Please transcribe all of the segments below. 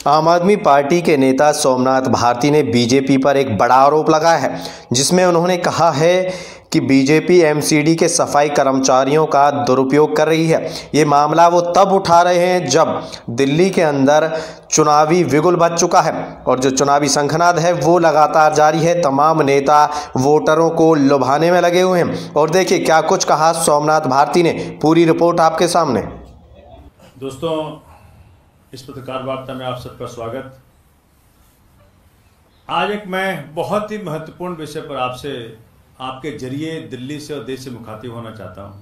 आम आदमी पार्टी के नेता सोमनाथ भारती ने बीजेपी पर एक बड़ा आरोप लगाया है, जिसमें उन्होंने कहा है कि बीजेपी एमसीडी के सफाई कर्मचारियों का दुरुपयोग कर रही है। ये मामला वो तब उठा रहे हैं जब दिल्ली के अंदर चुनावी बिगुल बज चुका है और जो चुनावी शंखनाद है वो लगातार जारी है। तमाम नेता वोटरों को लुभाने में लगे हुए हैं और देखिए क्या कुछ कहा सोमनाथ भारती ने। पूरी रिपोर्ट आपके सामने। दोस्तों, इस पत्रकार वार्ता में आप सबका स्वागत। आज एक मैं बहुत ही महत्वपूर्ण विषय पर आपसे आपके जरिए दिल्ली से और देश से मुखातिब होना चाहता हूं।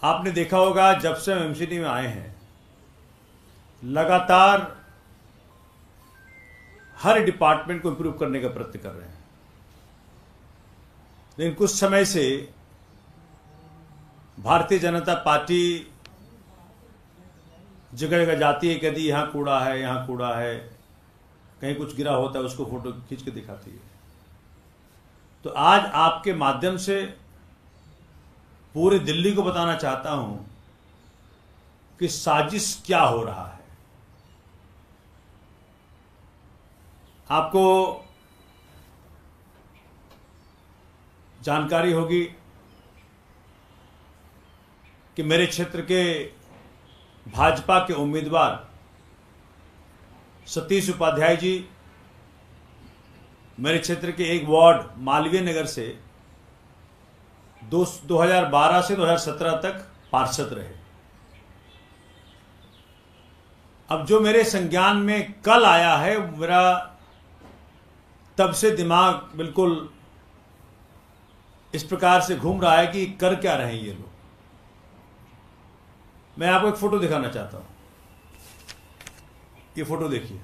आपने देखा होगा जब से हम एमसीडी में आए हैं, लगातार हर डिपार्टमेंट को इंप्रूव करने का प्रयत्न कर रहे हैं, लेकिन कुछ समय से भारतीय जनता पार्टी जगह जगह जाती है, कहती यहाँ कूड़ा है, यहाँ कूड़ा है, कहीं कुछ गिरा होता है उसको फोटो खींच के दिखाती है। तो आज आपके माध्यम से पूरे दिल्ली को बताना चाहता हूं कि साजिश क्या हो रहा है। आपको जानकारी होगी कि मेरे क्षेत्र के भाजपा के उम्मीदवार सतीश उपाध्याय जी मेरे क्षेत्र के एक वार्ड मालवीय नगर से 2012 से 2017 तक पार्षद रहे। अब जो मेरे संज्ञान में कल आया है, मेरा तब से दिमाग बिल्कुल इस प्रकार से घूम रहा है कि कर क्या रहे हैं ये लोग। मैं आपको एक फोटो दिखाना चाहता हूं। ये फोटो देखिए,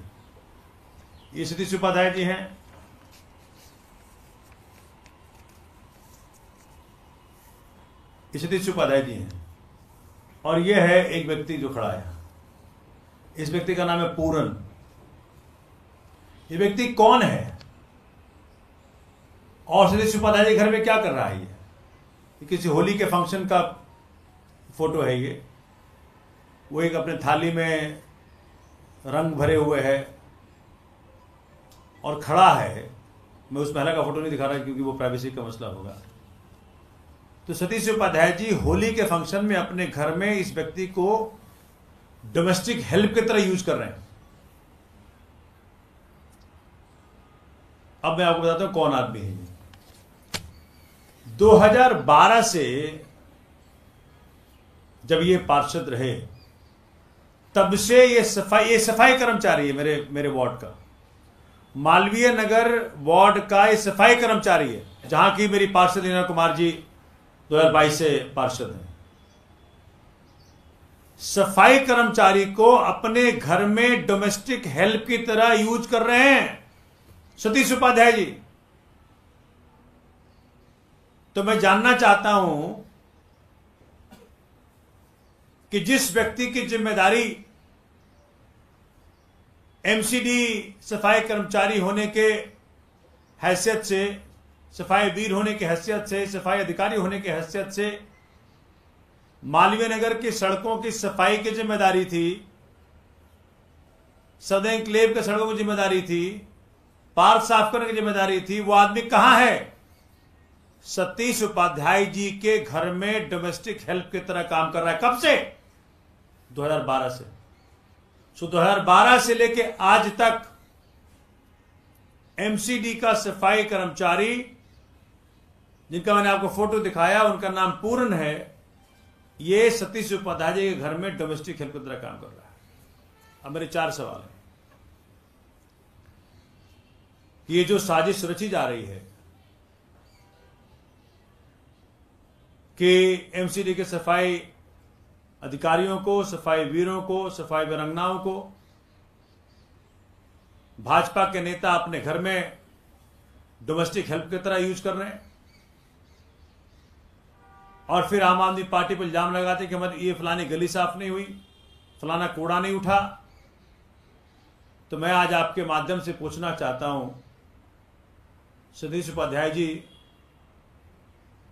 ये सतीश उपाध्याय जी हैं। ये सतीश उपाध्याय जी हैं और ये है एक व्यक्ति जो खड़ा है। इस व्यक्ति का नाम है पूरन। ये व्यक्ति कौन है और सतीश उपाध्याय जी घर में क्या कर रहा है? ये किसी होली के फंक्शन का फोटो है। ये वो एक अपने थाली में रंग भरे हुए है और खड़ा है। मैं उस महिला का फोटो नहीं दिखा रहा क्योंकि वो प्राइवेसी का मसला होगा। तो सतीश उपाध्याय जी होली के फंक्शन में अपने घर में इस व्यक्ति को डोमेस्टिक हेल्प की तरह यूज कर रहे हैं। अब मैं आपको बताता हूं कौन आदमी है ये। 2012 से जब ये पार्षद रहे, तब से ये सफाई कर्मचारी है मेरे वार्ड का, मालवीय नगर वार्ड का ये सफाई कर्मचारी है, जहां की मेरी पार्षद लीना कुमार जी 2022 से पार्षद हैं। सफाई कर्मचारी को अपने घर में डोमेस्टिक हेल्प की तरह यूज कर रहे हैं सतीश उपाध्याय जी। तो मैं जानना चाहता हूं कि जिस व्यक्ति की जिम्मेदारी एमसीडी सफाई कर्मचारी होने के हैसियत से, सफाई वीर होने की हैसियत से, सफाई अधिकारी होने की हैसियत से मालवीय नगर की सड़कों की सफाई की जिम्मेदारी थी, सदर एन्क्लेव के सड़कों की जिम्मेदारी थी, पार्क साफ करने की जिम्मेदारी थी, वो आदमी कहां है? सतीश उपाध्याय जी के घर में डोमेस्टिक हेल्प की तरह काम कर रहा है। कब से? 2012 से। 2012 से लेके आज तक एमसीडी का सफाई कर्मचारी, जिनका मैंने आपको फोटो दिखाया, उनका नाम पूरन है, ये सतीश उपाध्याय जी के घर में डोमेस्टिक हेल्प की तरह काम कर रहा है। अब मेरे 4 सवाल हैं। ये जो साजिश रची जा रही है कि एमसीडी के सफाई अधिकारियों को, सफाई वीरों को, सफाई वीरांगनाओं को भाजपा के नेता अपने घर में डोमेस्टिक हेल्प की तरह यूज कर रहे हैं और फिर आम आदमी पार्टी पर इल्जाम लगाते कि मतलब ये फलानी गली साफ नहीं हुई, फलाना कूड़ा नहीं उठा। तो मैं आज आपके माध्यम से पूछना चाहता हूं, सतीश उपाध्याय जी,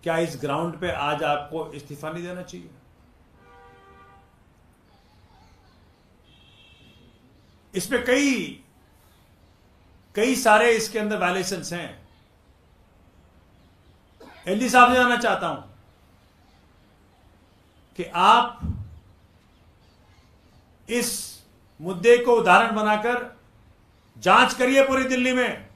क्या इस ग्राउंड पे आज आपको इस्तीफा नहीं देना चाहिए? इसमें कई सारे इसके अंदर वायलेशंस हैं। एलजी साहब से जानना चाहता हूं कि आप इस मुद्दे को उदाहरण बनाकर जांच करिए पूरी दिल्ली में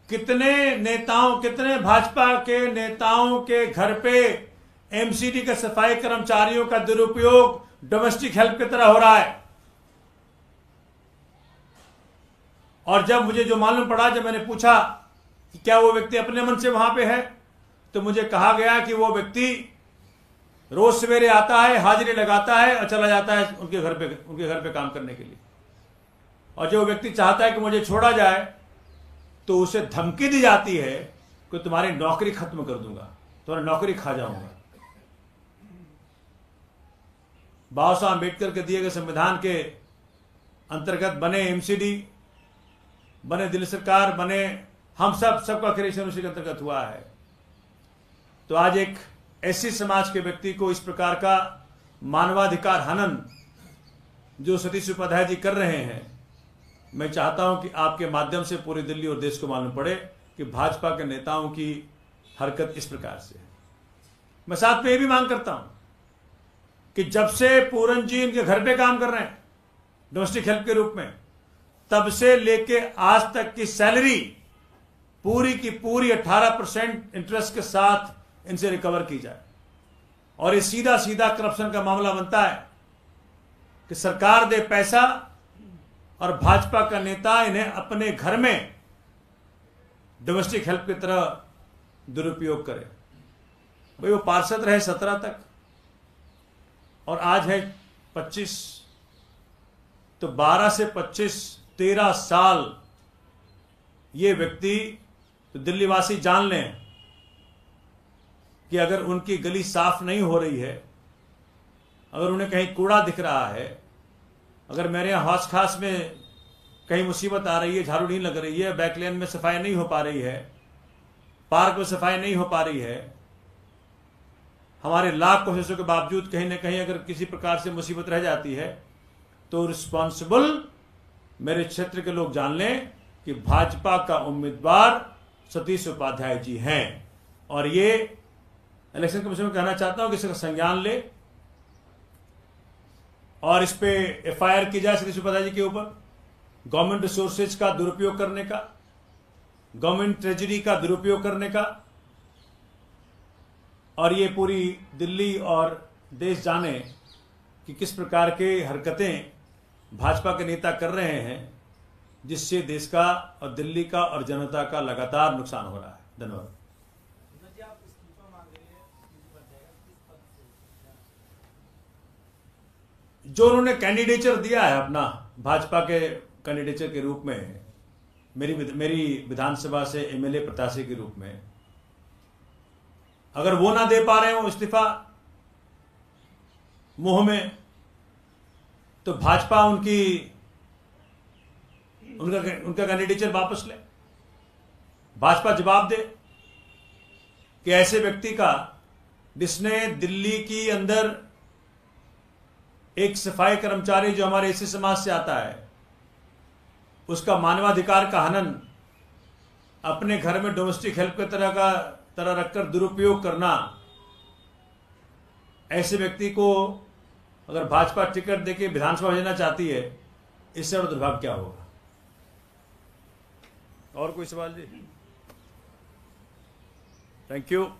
कितने भाजपा के नेताओं के घर पे एमसीडी के सफाई कर्मचारियों का दुरुपयोग डोमेस्टिक हेल्प की तरह हो रहा है। और जब मुझे जो मालूम पड़ा, जब मैंने पूछा कि क्या वो व्यक्ति अपने मन से वहां पे है, तो मुझे कहा गया कि वो व्यक्ति रोज सवेरे आता है, हाजिरी लगाता है और चला जाता है उनके घर पे काम करने के लिए। और जो व्यक्ति चाहता है कि मुझे छोड़ा जाए तो उसे धमकी दी जाती है कि तुम्हारी नौकरी खत्म कर दूंगा, तुम्हारी नौकरी खा जाऊंगा। बाबा साहब अम्बेडकर के दिए गए संविधान के अंतर्गत बने एमसीडी, बने दिल्ली सरकार, बने हम सबका क्रिएशन उसी के अंतर्गत हुआ है। तो आज एक एससी समाज के व्यक्ति को इस प्रकार का मानवाधिकार हनन जो सतीश उपाध्याय जी कर रहे हैं, मैं चाहता हूं कि आपके माध्यम से पूरी दिल्ली और देश को मालूम पड़े कि भाजपा के नेताओं की हरकत इस प्रकार से है। मैं साथ में यह भी मांग करता हूं कि जब से पूरन जी इनके घर पे काम कर रहे हैं डोमेस्टिक हेल्प के रूप में, तब से लेके आज तक की सैलरी पूरी की पूरी 18% इंटरेस्ट के साथ इनसे रिकवर की जाए। और ये सीधा सीधा करप्शन का मामला बनता है कि सरकार दे पैसा और भाजपा का नेता इन्हें अपने घर में डोमेस्टिक हेल्प की तरह दुरुपयोग करे। भाई वो पार्षद रहे 17 तक और आज है 25, तो 12 से 25 13 साल ये व्यक्ति, तो दिल्ली वासी जान लें कि अगर उनकी गली साफ नहीं हो रही है, अगर उन्हें कहीं कूड़ा दिख रहा है, अगर मेरे यहाँ हौस खास में कहीं मुसीबत आ रही है, झाड़ू नहीं लग रही है, बैकलेन में सफाई नहीं हो पा रही है, पार्क में सफाई नहीं हो पा रही है, हमारे लाख कोशिशों के बावजूद कहीं ना कहीं अगर किसी प्रकार से मुसीबत रह जाती है, तो रिस्पॉन्सिबल मेरे क्षेत्र के लोग जान लें कि भाजपा का उम्मीदवार सतीश उपाध्याय जी हैं। और ये इलेक्शन कमीशन में कहना चाहता हूं कि इसका संज्ञान ले और इस पे एफआईआर की जाए सतीश उपाध्याय जी के ऊपर, गवर्नमेंट रिसोर्सेज का दुरुपयोग करने का, गवर्नमेंट ट्रेजरी का दुरुपयोग करने का। और ये पूरी दिल्ली और देश जाने कि किस प्रकार के हरकतें भाजपा के नेता कर रहे हैं, जिससे देश का और दिल्ली का और जनता का लगातार नुकसान हो रहा है। धन्यवाद। जो उन्होंने कैंडिडेचर दिया है अपना भाजपा के कैंडिडेचर के रूप में, मेरी विधानसभा से एमएलए प्रत्याशी के रूप में, अगर वो ना दे पा रहे हो इस्तीफा मुंह में, तो भाजपा उनका कैंडिडेचर वापस ले। भाजपा जवाब दे कि ऐसे व्यक्ति का जिसने दिल्ली की अंदर एक सफाई कर्मचारी जो हमारे एससी समाज से आता है, उसका मानवाधिकार का हनन, अपने घर में डोमेस्टिक हेल्प की तरह रखकर दुरुपयोग करना, ऐसे व्यक्ति को अगर भाजपा टिकट देके विधानसभा भेजना चाहती है, इससे और दुर्भाग्य क्या होगा। और कोई सवाल जी? Thank you.